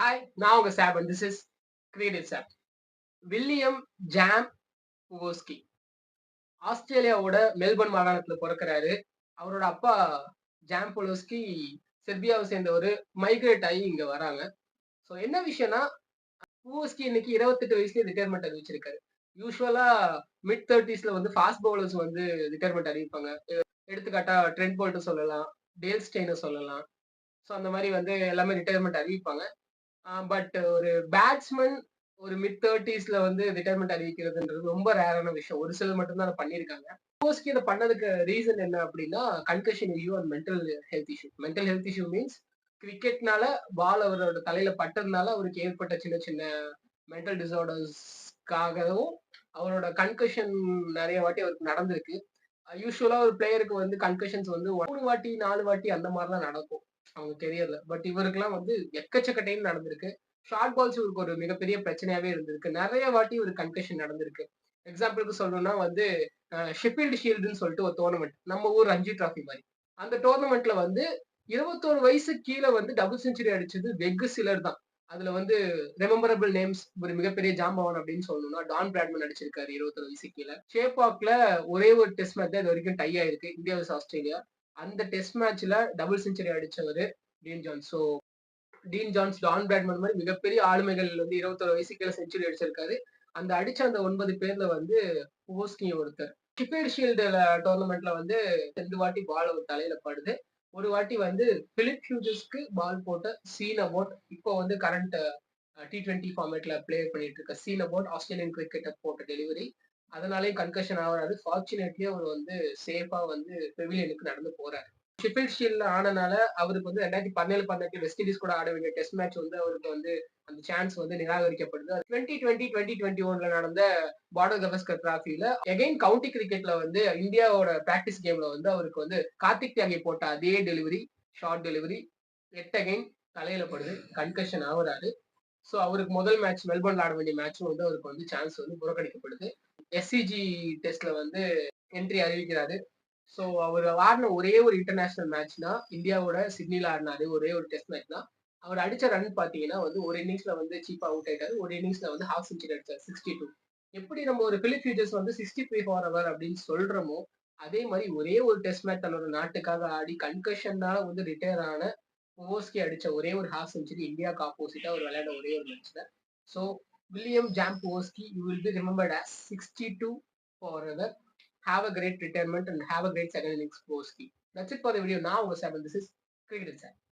Hi, நான் உங்க சாப் அண்ட் திஸ் இஸ் கிரியேட்டிவ் சாப். வில்லியம் ஜாம் புவோஸ்கி ஆஸ்திரேலியாவோட மெல்பர்ன் மாகாணத்துல பிறக்கிறாரு. அவரோட அப்பா ஜாம் புலோஸ்கி செர்பியாவை சேர்ந்தவர். மைக்ரேட் ஆகி இங்க வராங்க. ஸோ என்ன விஷயம்னா, புவோஸ்கி இன்னைக்கு 28 வயசுலயே ரிட்டையர்மெண்ட் அறிவிச்சிருக்காரு. யூஸ்வலா மிட் 30ஸ்ல வந்து ஃபாஸ்ட் பவுலர்ஸ் வந்து ரிட்டையர்மெண்ட் அறிவிப்பாங்க. எடுத்துக்காட்டா ட்ரெண்ட் போல்ட் சொல்லலாம், டேல் ஸ்டெய்னர் சொல்லலாம். ஸோ அந்த மாதிரி வந்து எல்லாமே ரிட்டையர்மெண்ட் அறிவிப்பாங்க. பட் ஒரு பேட்ஸ்மேன் ஒரு மிட் 30ஸ்ல வந்து ரிட்டையர்மெண்ட் அறிவிக்கிறதுன்றது ரொம்ப ரேரான விஷயம். ஒரு சிலர் மட்டும் தான் அத பண்ணியிருக்காங்க. போஸ்ட்கி இத பண்ணதுக்கு ரீசன் என்ன அப்படின்னா, concussion issue and mental health issue. Mental health issue means கிரிக்கெட்னால பால் அவரோட தலையில பட்டதுனால அவருக்கு ஏற்பட்ட சின்ன சின்ன மென்டல் டிசார்டர்ஸ்க்காகவும் அவரோட கன்கஷன் நிறைய வாட்டி அவருக்கு நடந்திருக்கு. யூசுவலா ஒரு பிளேயருக்கு வந்து கன்கஷன்ஸ் வந்து 3 வாட்டி 4 வாட்டி அந்த மாதிரிலாம் நடக்கும் அவங்க கெரியர்ல. பட் இவருக்குலாம் வந்து எக்கச்சக்க டைம் நடந்திருக்கு. ஷார்ட் பால்ஸ் இவருக்கு ஒரு மிகப்பெரிய பிரச்சனையாவே இருந்திருக்கு. நிறைய வாட்டி ஒரு கன்கஷன் நடந்திருக்கு. எக்ஸாம்பிளுக்கு சொல்லணும்னா வந்து ஷெஃபீல்டு ஷீல்டுன்னு சொல்லிட்டு ஒரு டோர்னமெண்ட். நம்ம ஊர் ரஞ்சி டிராஃபி மாதிரி. அந்த டோர்னமெண்ட்ல வந்து 21 வயசு கீழ வந்து டபுள் செஞ்சுரி அடிச்சது வெகு சிலர் தான். அதுல வந்து ரிமெம்பரபிள் நேம்ஸ் ஒரு மிகப்பெரிய ஜாம்பவான் அப்படின்னு சொல்லணும்னா டான் பிராட்மன் அடிச்சிருக்காரு 21 வயசு கீழ. ஷேபாக்ல ஒரே ஒரு டெஸ்ட் மேட்ச் தான் இது வரைக்கும் டை ஆயிருக்கு, இந்தியா vs ஆஸ்திரேலியா. அந்த டெஸ்ட் மேட்ச்ல டபுள் செஞ்சுரி அடிச்சவரு Dean Jones. So Dean Jones, Don Bradman மாதிரி மிகப்பெரிய ஆளுமைகள் வந்து 21 வயசு கீழ செஞ்சுரி அடிச்சிருக்காரு. அந்த அடிச்ச அந்த 9 பேர்ல வந்து புவோஸ்கியும் ஒருத்தர். ஷெஃபீல்டு ஷீல்டு டோர்னமெண்ட்ல வந்து 2 வாட்டி பால் அவர் தலையில படுது. ஒரு வாட்டி வந்து பிலிப் ஹியூஜஸ்க்கு பால் போட்ட சீன் அபோட், இப்போ வந்து கரண்ட் T20 ஃபார்மேட்ல பிளே பண்ணிட்டு இருக்க சீன் அபோட் ஆஸ்திரேலியன் கிரிக்கெட்டர் போட்ட டெலிவரி. அதனாலேயும் கன்கஷன் ஆகுறாரு. ஃபார்ச்சுனேட்லி அவர் வந்து சேஃபா வந்து பெவிலியனுக்கு நடந்து போறாரு. ஷெஃபீல்ட் ஷீல்ட்ல ஆனனால அவருக்கு வந்து 2017, 18 வெஸ்ட் இண்டீஸ் கூட ஆட வேண்டிய டெஸ்ட் மேட்ச் வந்து அவருக்கு வந்து அந்த சான்ஸ் வந்து நிராகரிக்கப்படுது. 2020, 2021ல நடந்த பார்டர் கவாஸ்கர் டிராஃபில எகைன் கவுண்டி கிரிக்கெட்ல வந்து இந்தியாவோட பிராக்டிஸ் கேம்ல வந்து அவருக்கு வந்து கார்த்திக் தியாகி போட்ட அதே டெலிவரி, ஷார்ட் டெலிவரி எட் அகைன் தலையில படுது. கன்கஷன் ஆகுறாரு. ஸோ அவருக்கு முதல் மேட்ச் மெல்பர்ன்ல ஆட வேண்டிய மேட்சும் வந்து அவருக்கு வந்து சான்ஸ் வந்து புறக்கணிக்கப்படுது. எஸ்சிஜி டெஸ்ட்ல வந்து என்ட்ரி அறிவிக்கிறாரு. ஸோ அவர் ஆடின ஒரே ஒரு இன்டர்நேஷனல் மேட்ச்னா இந்தியாவோட சிட்னில ஆடினாரு. ஒரே ஒரு டெஸ்ட் மேட்ச் தான். அவர் அடிச்ச ரன் பாத்தீங்கன்னா வந்து ஒரு இன்னிங்ஸ்ல வந்து சீப்பா அவுட் ஆயிட்டாரு. ஒரு இன்னிங்ஸ்ல வந்து ஹாஃப் செஞ்சுரி அடிச்சாரு 62. எப்படி நம்ம ஒரு பிலிப் ஹியூஜஸ் வந்து 63 ஃபார் அவர் அப்படின்னு சொல்றோமோ, அதே மாதிரி ஒரே ஒரு டெஸ்ட் மேட்ச் தன்னோட நாட்டுக்காக ஆடி கன்கஷன்னால வந்து ரிட்டையர் ஆன புவோஸ்கி அடிச்ச ஒரே ஒரு ஹாஃப் செஞ்சுரி இந்தியாவுக்கு ஆப்போசிட்டா அவர் விளையாட ஒரே ஒரு மேட்ச்ல. ஸோ வில்லியம் ஜாம் புவோஸ்கி you will be remembered as 62 forever. Have a great retirement and have a great second innings Puwoski. That's it for the video. Now, this is Cricket Insight.